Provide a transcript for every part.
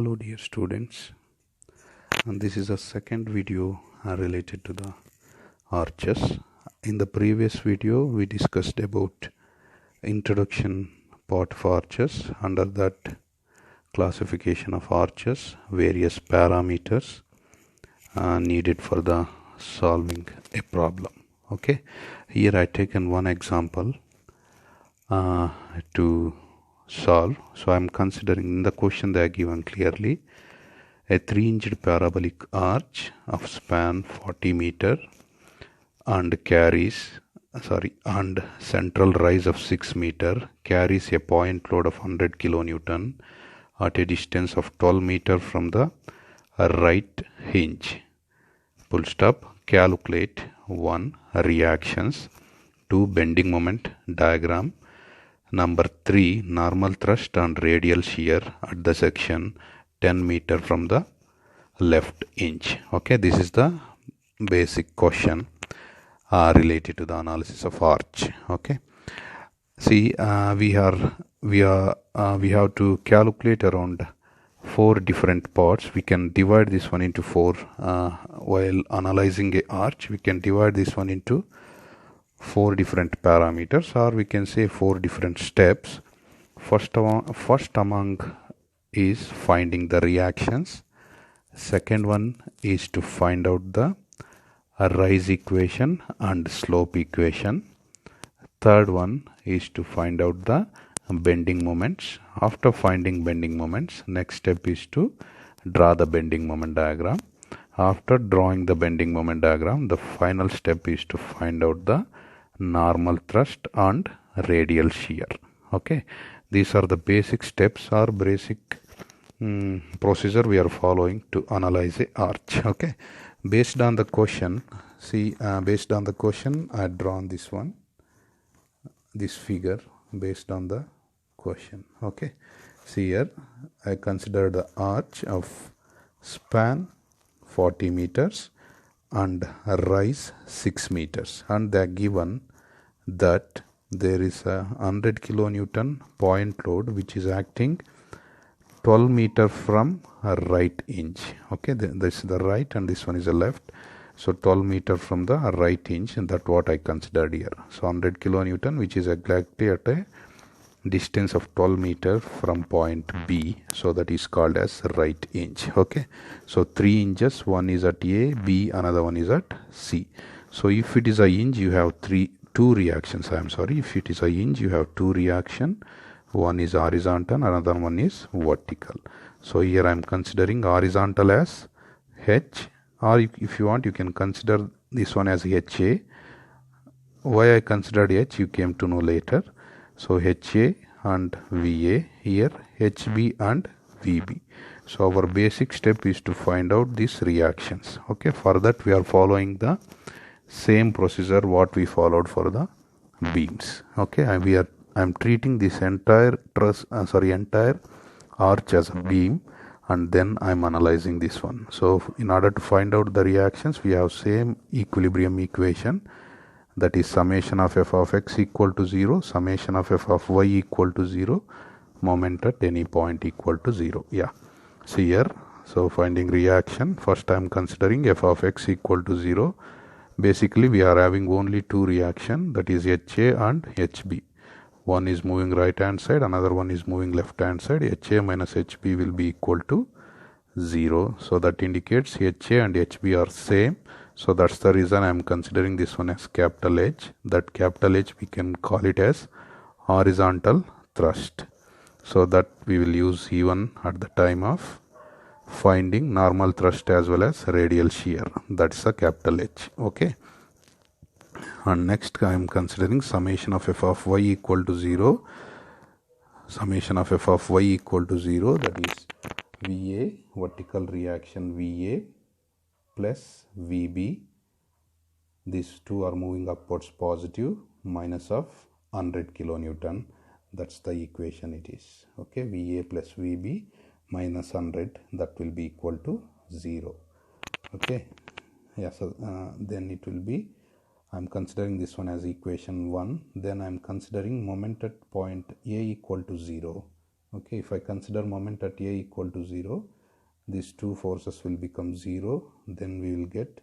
Hello dear students, and this is a second video related to the arches. In the previous video we discussed about introduction part of arches. Under that, classification of arches, various parameters needed for the solving a problem. Okay, here I taken one example to solve. So I am considering, in the question they are given clearly, a 3-inch parabolic arch of span 40 meter and central rise of 6 meter carries a point load of 100 kilonewton at a distance of 12 meter from the right hinge. Full stop. Calculate 1. Reactions. 2. Bending moment diagram. Number 3. Normal thrust and radial shear at the section 10 meter from the left hinge. Okay, this is the basic question related to the analysis of arch. Okay, see, we have to calculate around 4 different parts. We can divide this one into 4 while analyzing a arch. We can divide this one into 4 different parameters, or we can say 4 different steps. First among is finding the reactions. Second one is to find out the rise equation and slope equation. Third one is to find out the bending moments. After finding bending moments, next step is to draw the bending moment diagram. After drawing the bending moment diagram, the final step is to find out the normal thrust and radial shear. Okay, these are the basic steps or basic procedure we are following to analyze a arch. Okay, based on the question, based on the question I had drawn this figure based on the question. Okay, see here I consider the arch of span 40 meters and rise 6 meters, and they are given that there is a 100 kilonewton point load which is acting 12 meter from right hinge. Okay, this is the right and this one is the left. So 12 meter from the right hinge, and that's what I considered here. So 100 kilonewton, which is exactly at a distance of 12 meter from point B. So that is called as right hinge. Okay, so 3 hinges, one is at A, B, another one is at C. So if it is a hinge, you have two reactions. If it is a hinge, you have 2 reaction. One is horizontal, another one is vertical. So here I am considering horizontal as H, or if you want, you can consider this one as HA. Why I considered H, you came to know later. So HA and VA, here HB and VB. So our basic step is to find out these reactions. Okay, for that we are following the same procedure what we followed for the beams. Okay, I am treating this entire arch as a beam, and then I am analyzing this one. So in order to find out the reactions, we have same equilibrium equation, that is summation of f of x equal to 0, summation of f of y equal to 0, moment at any point equal to 0. Yeah, see here. So finding reaction, first I am considering f of x equal to 0. Basically we are having only 2 reaction, that is HA and HB. One is moving right hand side, another one is moving left hand side. HA minus HB will be equal to 0. So that indicates HA and HB are same. So that's the reason I am considering this one as capital H. That capital H we can call it as horizontal thrust. So that we will use even at the time of finding normal thrust as well as radial shear. That's a capital H. Okay. And next I am considering summation of f of y equal to 0. Summation of f of y equal to 0, that is VA, vertical reaction VA plus VB. These two are moving upwards positive, minus of 100 kilonewton. That's the equation it is. Okay, VA plus VB minus 100, that will be equal to 0. Okay, yeah, so then it will be, I am considering this one as equation 1. Then I am considering moment at point A equal to 0. Okay, if I consider moment at A equal to 0, these two forces will become 0. Then we will get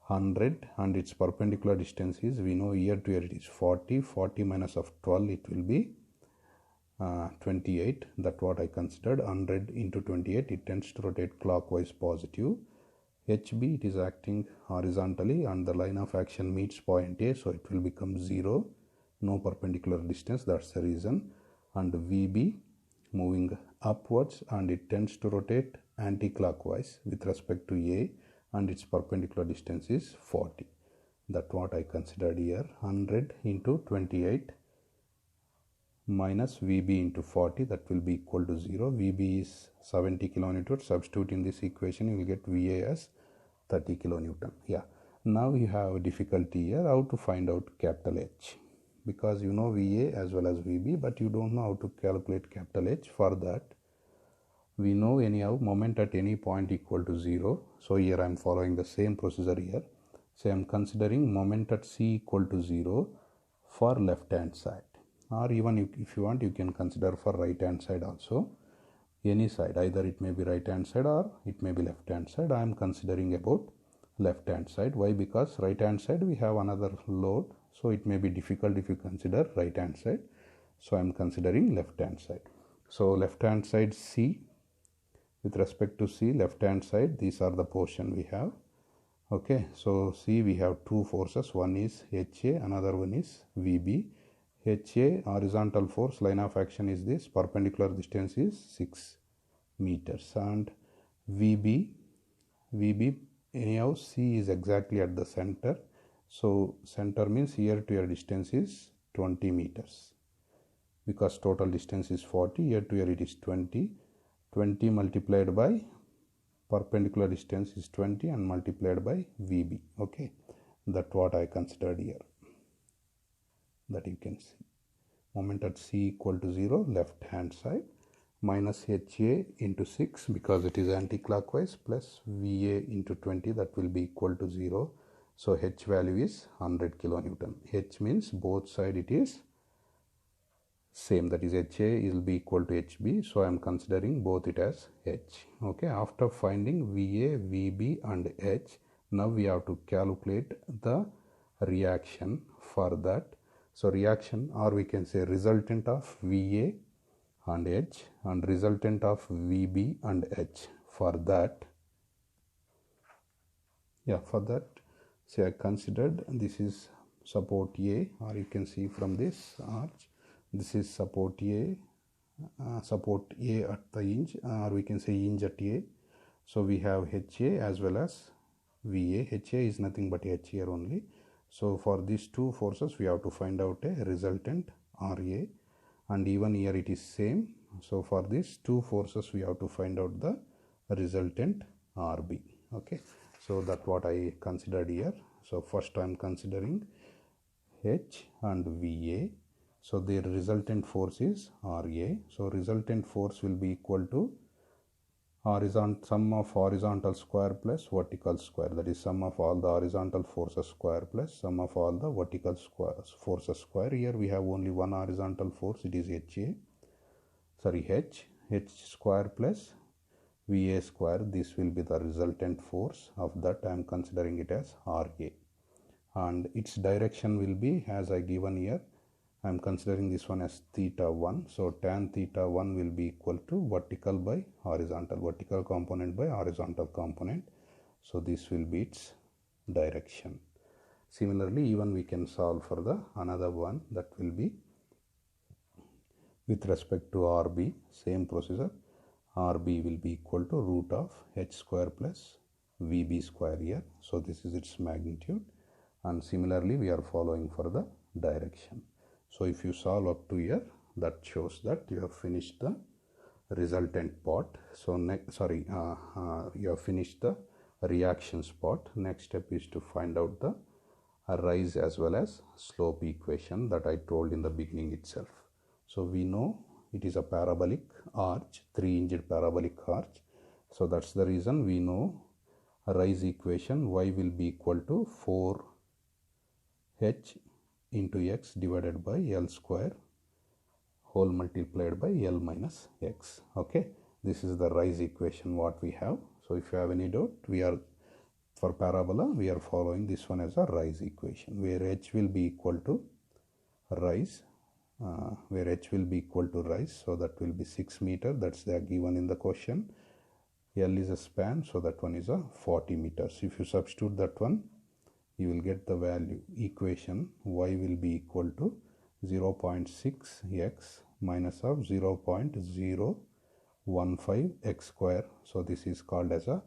100, and its perpendicular distance is, we know here to here it is 40. 40 minus of 12, it will be 28. That's what I considered. 100 into 28, it tends to rotate clockwise positive. HB, it is acting horizontally and the line of action meets point A, so it will become 0. No perpendicular distance, that's the reason. And VB moving upwards and it tends to rotate anti-clockwise with respect to A, and its perpendicular distance is 40. That's what I considered here. 100 into 28 minus VB into 40, that will be equal to 0. VB is 70 kilonewton. Substitute in this equation, you will get VA as 30 kilonewton. Yeah. Now you have a difficulty here how to find out capital H, because you know VA as well as VB, but you don't know how to calculate capital H. For that, we know anyhow moment at any point equal to 0. So here I am following the same procedure here. So I am considering moment at C equal to 0 for left hand side, or even if you want, you can consider for right hand side also. Any side, either it may be right hand side or it may be left hand side. I am considering about left hand side. Why? Because right hand side we have another load, so it may be difficult if you consider right hand side. So I am considering left hand side. So left hand side C, with respect to C, left hand side, these are the portion we have. Okay, so C we have two forces, one is HA, another one is VB. HA, horizontal force, line of action is this, perpendicular distance is 6 meters, and VB anyhow C is exactly at the center, so center means here to here distance is 20 meters, because total distance is 40, here to here it is 20. 20 multiplied by perpendicular distance is 20 and multiplied by VB. Okay, that's what I considered here, that you can see. Moment at C equal to 0, left hand side, minus HA into 6 because it is anti-clockwise, plus VA into 20, that will be equal to 0. So H value is 100 kilonewton. H means both side it is same, that is HA will be equal to HB, so I am considering both it as H. Okay, after finding VA, VB and H, now we have to calculate the reaction for that. So reaction, or we can say resultant of VA and H and resultant of VB and H. For that, say I considered this is support A, or you can see from this arch, this is support A, at the hinge, or we can say hinge at A. So we have HA as well as VA. HA is nothing but H here only. So for these two forces we have to find out a resultant RA, and even here it is same. So for these two forces we have to find out the resultant RB. Okay, so that's what I considered here. So first I am considering H and VA. So their resultant force is RA. So resultant force will be equal to sum of horizontal square plus vertical square, that is sum of all the horizontal forces square plus sum of all the vertical forces square. Here we have only one horizontal force, it is H square plus VA square. This will be the resultant force. Of that I am considering it as RA, and its direction will be as I given here. I am considering this one as theta 1. So tan theta 1 will be equal to vertical by horizontal, vertical component by horizontal component. So this will be its direction. Similarly, even we can solve for the another one, that will be with respect to RB, same procedure. RB will be equal to root of H square plus VB square here. So this is its magnitude, and similarly we are following for the direction. So if you solve up to here, that shows that you have finished the resultant part. So you have finished the reactions part. Next step is to find out the rise as well as slope equation that I told in the beginning itself. So we know it is a parabolic arch, 3-hinged parabolic arch. So that's the reason we know a rise equation y will be equal to 4h into x divided by L square whole multiplied by L minus X. Okay, this is the rise equation what we have. So if you have any doubt, for parabola we are following this one as a rise equation, where h will be equal to rise, so that will be 6 meter, that's they are given in the question. L is a span, so that one is a 40 meters. If you substitute that one, you will get the value equation y will be equal to 0.6 x minus of 0.015 x square. So this is called as a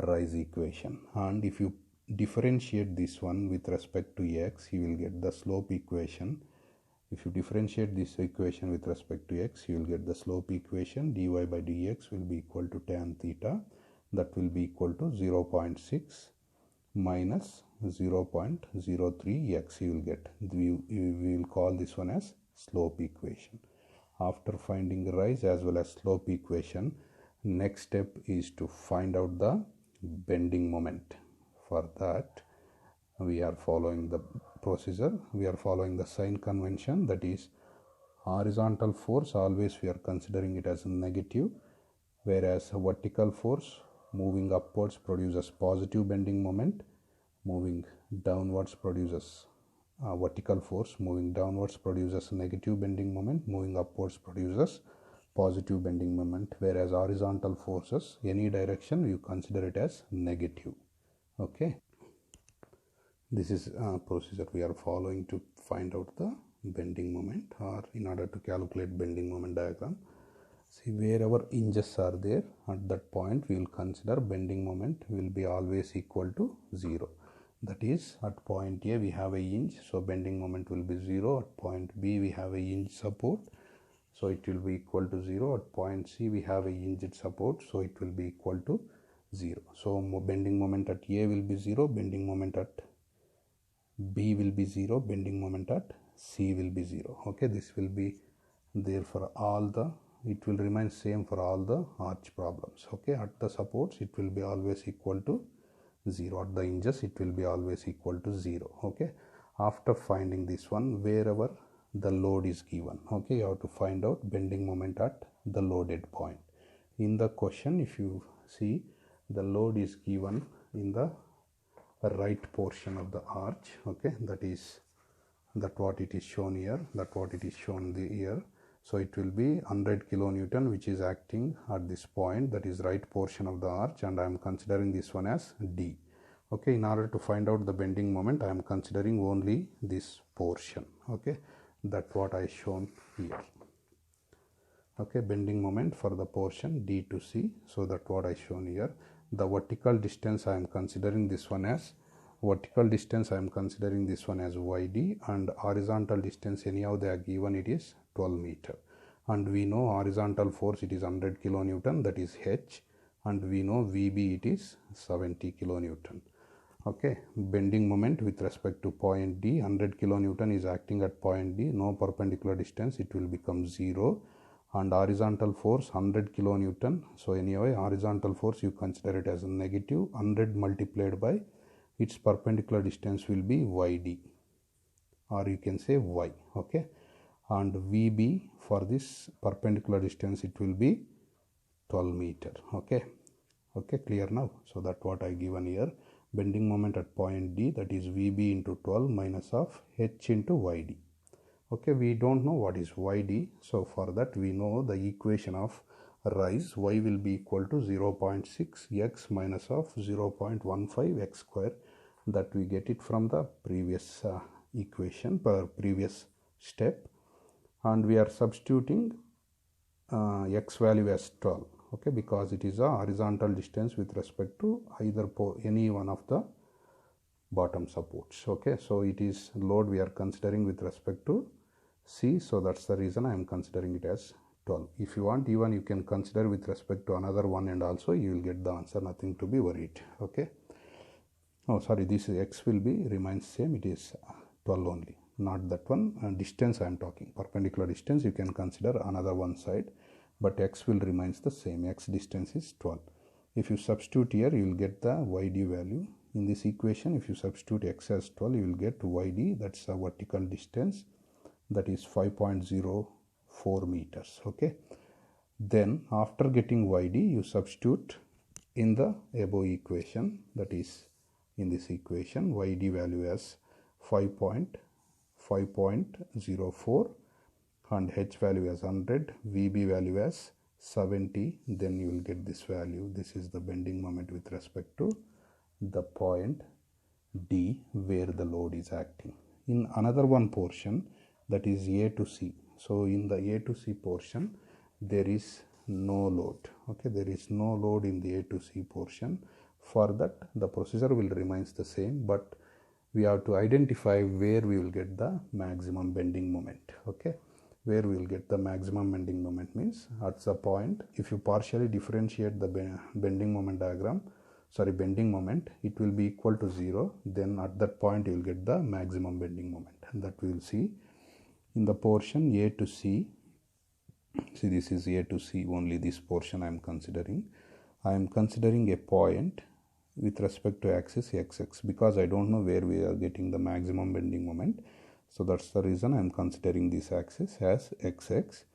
rise equation. And if you differentiate this one with respect to x, you will get the slope equation. If you differentiate this equation with respect to x, you will get the slope equation. Dy by dx will be equal to tan theta, that will be equal to 0.6 minus 0.03 x. You will get, we will call this one as slope equation. After finding rise as well as slope equation, next step is to find out the bending moment. For that, we are following the procedure, we are following the sign convention, that is horizontal force always we are considering it as a negative, whereas a vertical force moving upwards produces positive bending moment, moving downwards produces vertical force moving downwards produces negative bending moment, moving upwards produces positive bending moment, whereas horizontal forces any direction you consider it as negative. Okay, this is a procedure we are following to find out the bending moment, or in order to calculate bending moment diagram. See, wherever hinges are there, at that point we will consider bending moment will be always equal to 0. That is, at point A we have a hinge, so bending moment will be 0. At point B we have a hinge support, so it will be equal to 0. At point C we have a hinged support, so it will be equal to 0. So bending moment at A will be 0, bending moment at B will be 0, bending moment at C will be 0. Okay, this will be there for all the, it will remain same for all the arch problems. Okay, at the supports it will be always equal to 0, at the hinges it will be always equal to 0. Okay, after finding this one, wherever the load is given, okay, you have to find out bending moment at the loaded point. In the question, if you see, the load is given in the right portion of the arch. Okay, that what it is shown here, here. So it will be 100 kilonewton which is acting at this point, that is right portion of the arch, and I am considering this one as D. Okay, in order to find out the bending moment, I am considering only this portion. Okay, that what I shown here. Okay, bending moment for the portion D to C, so that what I shown here. The vertical distance I am considering this one as YD, and horizontal distance anyhow they are given, it is 12 meter, and we know horizontal force it is 100 kilonewton, that is H, and we know VB it is 70 kilonewton. Okay, bending moment with respect to point D, 100 kilonewton is acting at point D, no perpendicular distance, it will become 0, and horizontal force 100 kilonewton, so anyway horizontal force you consider it as a negative, 100 multiplied by its perpendicular distance will be YD, or you can say Y. Okay, and VB for this perpendicular distance it will be 12 meter. Okay, clear now? So that what I given here, bending moment at point D, that is VB into 12 minus of H into YD. Okay, we don't know what is YD, so for that we know the equation of rise, y will be equal to 0.6 x minus of 0.15 x square, that we get it from the previous equation per previous step, and we are substituting x value as 12. Okay, because it is a horizontal distance with respect to either any one of the bottom supports. Okay, so it is load we are considering with respect to C, so that's the reason I am considering it as 12. If you want, even you can consider with respect to another one, and also you will get the answer, nothing to be worried. Okay, oh sorry, this x will be remains same, it is 12 only, not that one. Distance I am talking, perpendicular distance you can consider another one side, but x will remains the same, x distance is 12. If you substitute here, you will get the YD value in this equation. If you substitute x as 12, you will get YD, that's a vertical distance, that is 5.05 4 meters. Okay, then after getting yd, you substitute in the above equation, that is in this equation yd value as 5.04 and h value as 100, vb value as 70, then you will get this value. This is the bending moment with respect to the point D where the load is acting. In another one portion, that is A to C. So in the A to C portion, there is no load. Okay, there is no load in the A to C portion. For that, the procedure will remains the same, but we have to identify where we will get the maximum bending moment. Okay, where we will get the maximum bending moment means at the point, if you partially differentiate the bending moment diagram, bending moment, it will be equal to 0, then at that point you will get the maximum bending moment, and that we will see in the portion A to C. See, this is A to C, only this portion I am considering. I am considering a point with respect to axis xx because I don't know where we are getting the maximum bending moment. So that's the reason I am considering this axis as xx,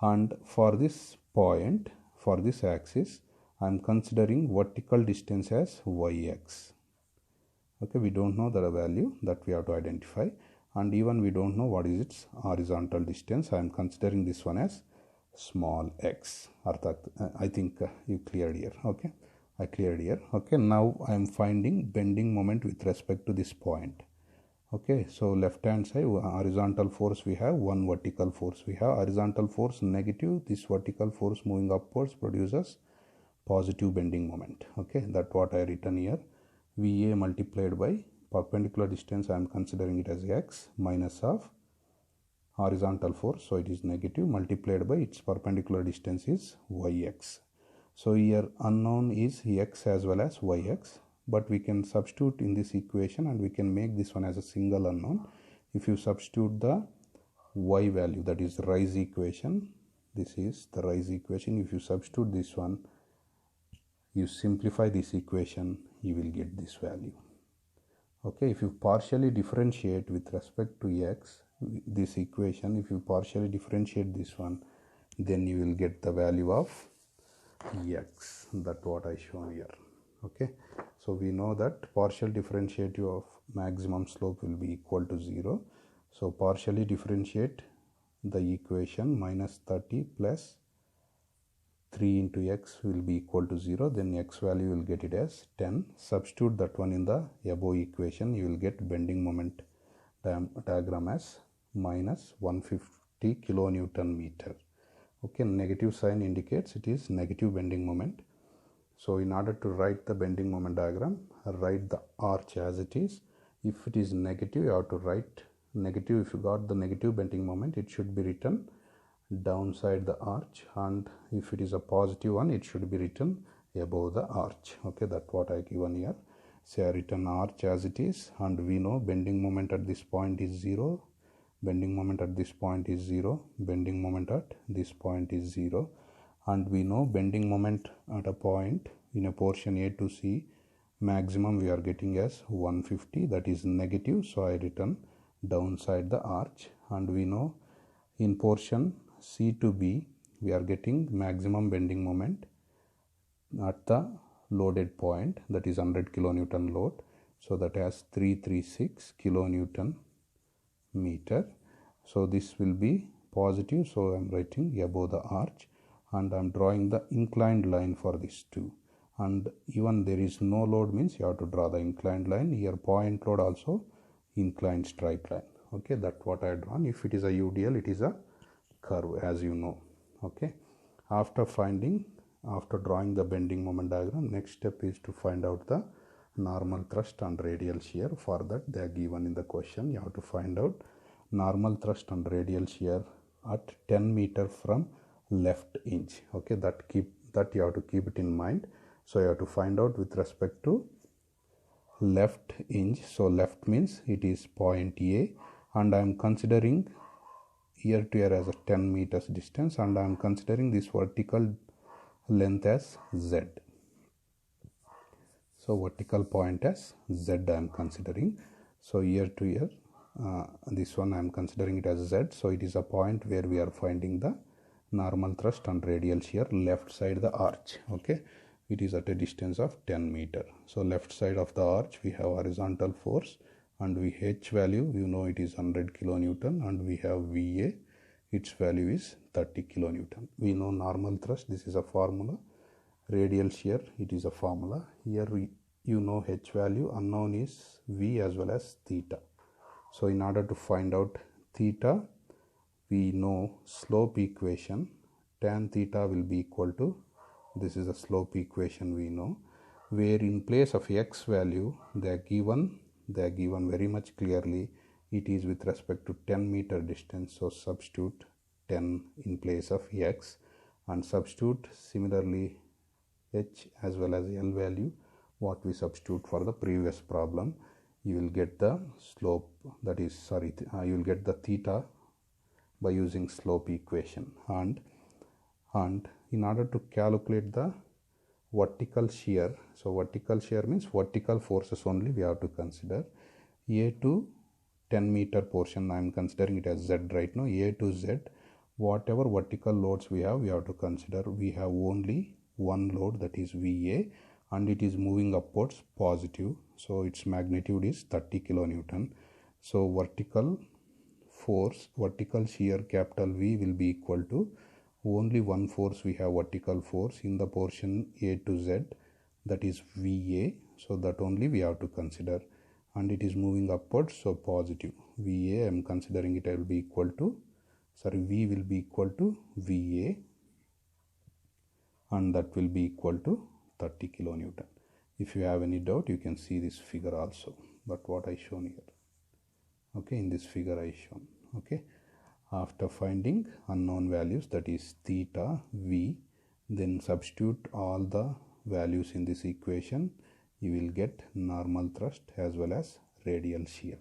and for this point, for this axis, I am considering vertical distance as yx. Okay, we don't know the value that we have to identify, and even we don't know what is its horizontal distance. I am considering this one as small x. I think you cleared here. Okay, I cleared here. Okay, now I am finding bending moment with respect to this point. Okay, so left hand side horizontal force we have, one vertical force we have. Horizontal force negative, this vertical force moving upwards produces positive bending moment. Okay, that's what I written here. VA multiplied by perpendicular distance, I am considering it as x, minus of horizontal force, so it is negative, multiplied by its perpendicular distance is yx. So here unknown is x as well as yx, but we can substitute in this equation and we can make this one as a single unknown. If you substitute the y value, that is Rice equation, this is the Rice equation. If you substitute this one, you simplify this equation, you will get this value. Okay, if you partially differentiate with respect to x, this equation, if you partially differentiate this one, then you will get the value of x. That's what I shown here. Okay, so we know that partial differentiative of maximum slope will be equal to 0. So partially differentiate the equation, minus 30 plus 3 into x will be equal to 0, then x value will get it as 10. Substitute that one in the above equation, you will get bending moment diagram as minus 150 kilonewton meter. Okay, negative sign indicates it is negative bending moment. So in order to write the bending moment diagram, write the arch as it is. If it is negative, you have to write negative. If you got the negative bending moment, it should be written downside the arch, and if it is a positive one, it should be written above the arch. Okay, that's what I given here. Say I written arch as it is, and we know bending moment at this point is 0, bending moment at this point is 0, bending moment at this point is 0, and we know bending moment at a point in a portion A to C, maximum we are getting as 150, that is negative, so I written downside the arch. And we know in portion C to B, we are getting maximum bending moment at the loaded point, that is 100 kilonewton load, so that has 336 kilonewton meter. So this will be positive, so I am writing above the arch, and I am drawing the inclined line for this too. And even there is no load means you have to draw the inclined line. Here point load also inclined straight line. Okay, that's what I have drawn. If it is a UDL, it is a curve, as you know. Okay, after drawing the bending moment diagram, next step is to find out the normal thrust and radial shear. For that, they are given in the question. You have to find out normal thrust and radial shear at 10 meter from left hinge. Okay, that you have to keep it in mind. So you have to find out with respect to left hinge. So left means it is point A, and I am considering here to here as a 10 meters distance, and I am considering this vertical length as Z. So vertical point as Z I am considering. So here to here this one I am considering it as Z, so it is a point where we are finding the normal thrust and radial shear left side the arch. Okay, it is at a distance of 10 meter. So left side of the arch we have horizontal force, and we H value, you know, it is 100 kilonewton, and we have VA, its value is 30 kilonewton. We know normal thrust, this is a formula. Radial shear, it is a formula. Here you know H value, unknown is V as well as theta. So in order to find out theta, we know slope equation, tan theta will be equal to, this is a slope equation we know, where in place of x value they are given very much clearly, it is with respect to 10 meter distance. So substitute 10 in place of x, and substitute similarly h as well as L value what we substitute for the previous problem. You will get the slope, that is you will get the theta by using slope equation. And in order to calculate the vertical shear, so vertical shear means vertical forces only we have to consider. A to 10 meter portion I am considering it as Z right now. A to Z, whatever vertical loads we have to consider. We have only one load, that is VA, and it is moving upwards positive, so its magnitude is 30 kilonewton. So vertical force, vertical shear capital V will be equal to only one force we have, vertical force in the portion A to Z, that is VA, so that only we have to consider, and it is moving upwards, so positive. VA I am considering it will be equal to, V will be equal to VA, and that will be equal to 30 kilonewton. If you have any doubt, you can see this figure also, but what I shown here. Okay, in this figure I shown. Okay, after finding unknown values, that is theta, V, then substitute all the values in this equation, you will get normal thrust as well as radial shear.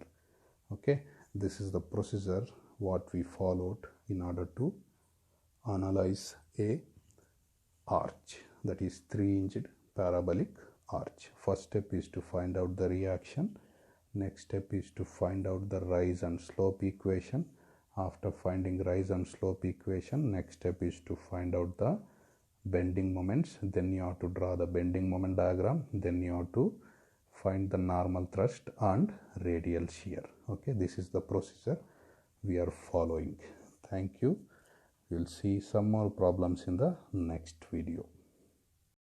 Okay, this is the procedure what we followed in order to analyze a arch, that is 3-inch parabolic arch. First step is to find out the reaction. Next step is to find out the rise and slope equation. After finding rise and slope equation, next step is to find out the bending moments. Then you have to draw the bending moment diagram. Then you have to find the normal thrust and radial shear. Okay, this is the procedure we are following. Thank you. We'll see some more problems in the next video.